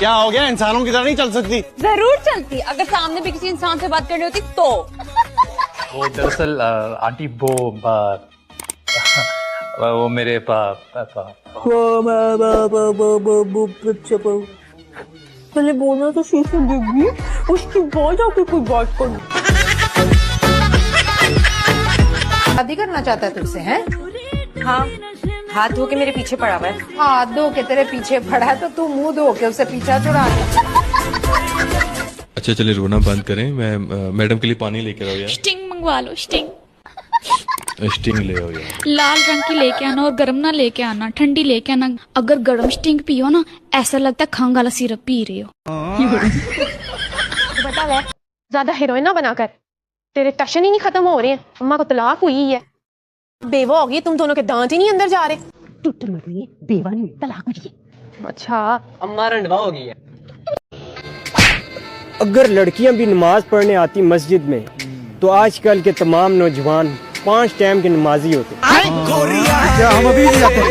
क्या हो गया, इंसानों की तरह नहीं चल सकती? जरूर चलती, अगर सामने भी किसी इंसान से बात करनी होती तो। वो दरअसल आंटी वो मेरे पहले बोलना तो शीशे देगी, उसके बाद आके कोई बात कर। शादी करना चाहता है तुझसे, हैं? हाँ, हाथ धो के मेरे पीछे पड़ा हुआ है। हाथ धो के तेरे पीछे पड़ा है तो तू मुंह धो के उससे पीछा छुड़ा ले। अच्छा चलिए रोना बंद करें, मैं मैडम के लिए पानी लेकर आओ यार। स्टिंग मंगवा लो, स्टिंग स्टिंग ले आओ यार। लाल रंग की लेके आना और गर्म ना लेके आना, ठंडी लेके आना। अगर गर्म स्टिंग पियो ना, ऐसा लगता है खंग वाला सिरप पी रहे हो। बता वे, ज्यादा हीरोइन ना बनाकर, तेरे टशन ही नहीं खत्म हो रहे हैं। अम्मा को तलाक हुई है, बेवा हो गई, तुम दोनों के दांत ही नहीं अंदर जा रहे। टूट मर गई, बेवा नहीं तलाक हुई है। अच्छा, अम्मा रंडवा हो गई है। अगर लड़कियां भी नमाज पढ़ने आती मस्जिद में तो आजकल के तमाम नौजवान 5 टाइम के नमाजी होते। क्या हम अभी नहीं जाते?